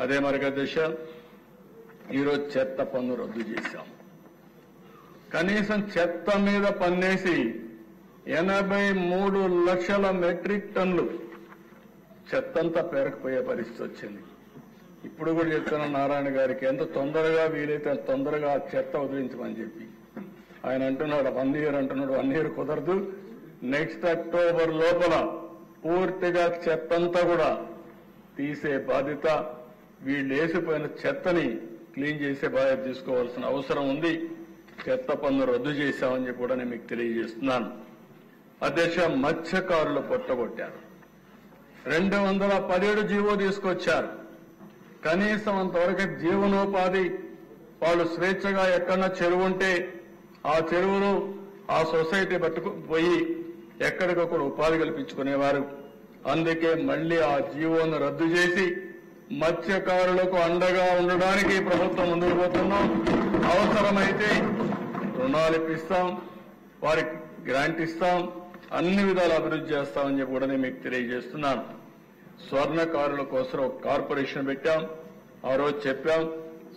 అదే మరిగా దిశ ఈరోజు చెత్త పన్ను రద్దు చేశాం. కనీసం చెత్త మీద పన్నేసి 83 లక్షల మెట్రిక్ టన్నులు చెత్తంతా పేరకపోయే పరిస్థితి వచ్చింది. ఇప్పుడు కూడా చెప్తున్న నారాయణ గారికి ఎంత తొందరగా వీలైతే అంత తొందరగా ఆ చెత్త వదిలించమని చెప్పి ఆయన అంటున్నాడు 1 year అంటున్నాడు. 1 year కుదరదు. నెక్స్ట్ అక్టోబర్ లోపల పూర్తిగా చెత్తంతా కూడా తీసే బాధ్యత, వీళ్ళు వేసిపోయిన చెత్తని క్లీన్ చేసే బాధ్యత తీసుకోవాల్సిన అవసరం ఉంది. చెత్త పన్ను రద్దు చేశామని చెప్పి కూడా నేను మీకు తెలియజేస్తున్నాను. అధ్యక్ష, మత్స్యకారులు పొట్టగొట్టారు. 217 జీవో తీసుకొచ్చారు. కనీసం అంతవరకు జీవనోపాధి వాళ్ళు స్వేచ్ఛగా ఎక్కడన్నా చెరువు ఉంటే ఆ చెరువును ఆ సొసైటీ పోయి ఎక్కడికక్కడ ఉపాధి కల్పించుకునేవారు. అందుకే మళ్లీ ఆ జీవోను రద్దు చేసి మత్స్యకారులకు అండగా ఉండడానికి ప్రభుత్వం ముందుకు పోతున్నాం. అవసరమైతే రుణాలు ఇప్పిస్తాం, వారికి గ్రాంట్ ఇస్తాం, అన్ని విధాలు అభివృద్ధి చేస్తామని చెప్పి కూడా నేను మీకు తెలియజేస్తున్నాను. స్వర్ణకారుల కోసం ఒక కార్పొరేషన్ పెట్టాం. ఆ రోజు చెప్పాం,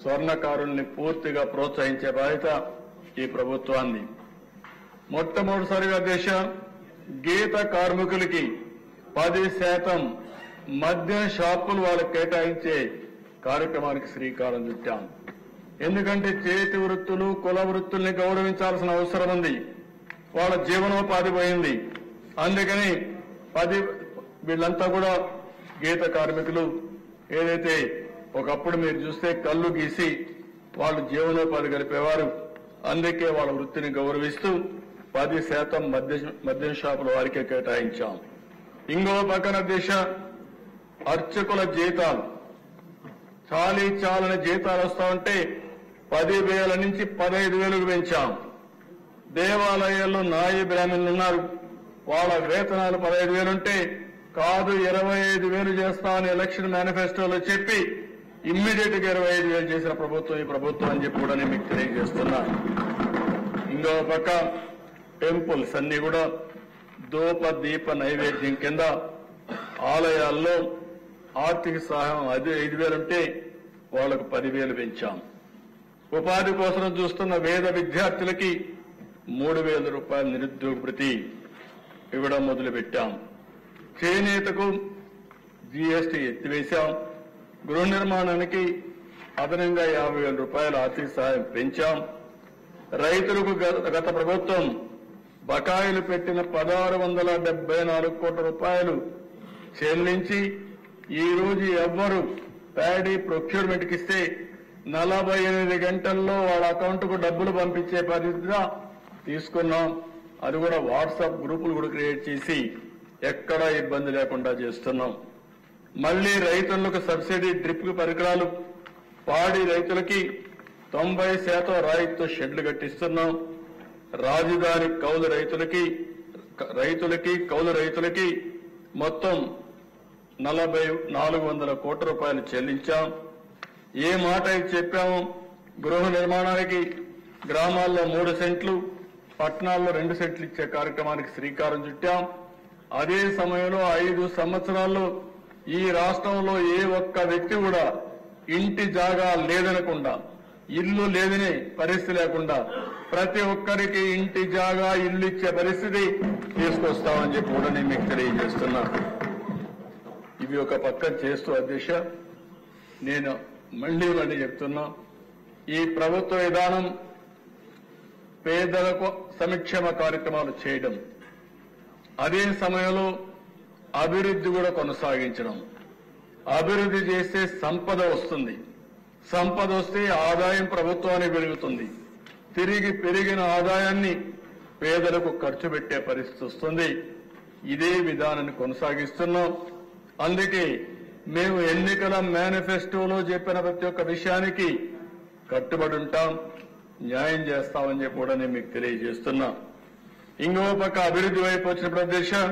స్వర్ణకారుల్ని పూర్తిగా ప్రోత్సహించే బాధ్యత ఈ ప్రభుత్వాన్ని. మొట్టమొదటిసారిగా దేశ గీత కార్మికులకి 10% మద్యం షాపులు వాళ్ళకి కేటాయించే కార్యక్రమానికి శ్రీకారం చుట్టాం. ఎందుకంటే చేతి వృత్తులు, కుల వృత్తుల్ని గౌరవించాల్సిన అవసరం ఉంది. వాళ్ళ జీవనోపాధి పోయింది. అందుకని వీళ్ళంతా కూడా గీత కార్మికులు ఏదైతే ఒకప్పుడు మీరు చూస్తే కళ్ళు గీసి వాళ్ళు జీవనోపాధి గడిపేవారు. అందుకే వాళ్ళ వృత్తిని గౌరవిస్తూ 10% మద్యం షాపుల వారికే కేటాయించాం. ఇంకో పక్కన దేశ అర్చకుల జీతాలు చాలని జీతాలు వస్తా ఉంటే 10,000 నుంచి 15,000కు పెంచాం. దేవాలయాల్లో నాయి బ్రాహ్మణులు ఉన్నారు. వాళ్ళ వేతనాలు 15,000 ఉంటే కాదు 25,000 చేస్తామని ఎలక్షన్ మేనిఫెస్టోలో చెప్పి ఇమ్మీడియట్ గా 25,000 చేసిన ప్రభుత్వం ఈ ప్రభుత్వం అని చెప్పి కూడా నేను మీకు తెలియజేస్తున్నా. ఇంకో పక్క టెంపుల్స్ అన్ని కూడా ధూప దీప నైవేద్యం కింద ఆలయాల్లో ఆర్థిక సహాయం 5,000 ఉంటే వాళ్లకు 10,000 పెంచాం. ఉపాధి కోసం చూస్తున్న వేద విద్యార్థులకి 3,000 రూపాయల నిరుద్యోగ భృతి ఇవ్వడం మొదలుపెట్టాం. చేనేతకు జీఎస్టీ ఎత్తివేశాం. గృహ నిర్మాణానికి అదనంగా 50,000 రూపాయల ఆర్థిక సహాయం పెంచాం. రైతులకు గత ప్రభుత్వం బకాయిలు పెట్టిన 1,674 కోట్ల రూపాయలు చెల్లించి ఈ రోజు ఎవ్వరు ప్యాడీ ప్రొక్యూర్మెంట్కి ఇస్తే 48 గంటల్లో వాళ్ళ అకౌంట్కు డబ్బులు పంపించే పరిస్థితిగా తీసుకున్నాం. అది కూడా వాట్సాప్ గ్రూపులు కూడా క్రియేట్ చేసి ఎక్కడా ఇబ్బంది లేకుండా చేస్తున్నాం. మళ్లీ రైతులకు సబ్సిడీ డ్రిప్ పరికరాలు, పాడి రైతులకి 90% రాయితీతో షెడ్లు కట్టిస్తున్నాం. రాజధాని కౌలు రైతులకి మొత్తం 400 కోట్ల రూపాయలు చెల్లించాం. ఏ మాట అయితే చెప్పామో గృహ నిర్మాణానికి గ్రామాల్లో 3 సెంట్లు, పట్టణాల్లో 2 సెంట్లు ఇచ్చే కార్యక్రమానికి శ్రీకారం చుట్టాం. అదే సమయంలో 5 సంవత్సరాల్లో ఈ రాష్ట్రంలో ఏ ఒక్క వ్యక్తి కూడా ఇంటి జాగా లేదనకుండా, ఇల్లు లేదని పరిస్థితి లేకుండా ప్రతి ఒక్కరికి ఇంటి జాగా, ఇల్లు ఇచ్చే పరిస్థితి తీసుకొస్తామని చెప్పి కూడా నేను మీకు తెలియజేస్తున్నా. ఇవి ఒక పక్కన చేస్తూ అధ్యక్ష, నేను మళ్లీ చెప్తున్నా, ఈ ప్రభుత్వ విధానం పేదలకు సంక్షేమ కార్యక్రమాలు చేయడం, అదే సమయంలో అభివృద్ధి కూడా కొనసాగించడం. అభివృద్ధి చేస్తే సంపద వస్తుంది. సంపద వస్తే ఆదాయం ప్రభుత్వానికి పెరుగుతుంది. తిరిగి పెరిగిన ఆదాయాన్ని పేదలకు ఖర్చు పెట్టే పరిస్థితి వస్తుంది. ఇదే విధానాన్ని కొనసాగిస్తున్నాం. అందుకే మేము ఎన్నికల మేనిఫెస్టోలో చెప్పిన ప్రతి ఒక్క విషయానికి కట్టుబడి ఉంటాం, న్యాయం చేస్తామని చెప్పి కూడా నేను మీకు తెలియజేస్తున్నా. ఇంకో పక్క అభివృద్ధి వైపు వచ్చిన ప్రదేశం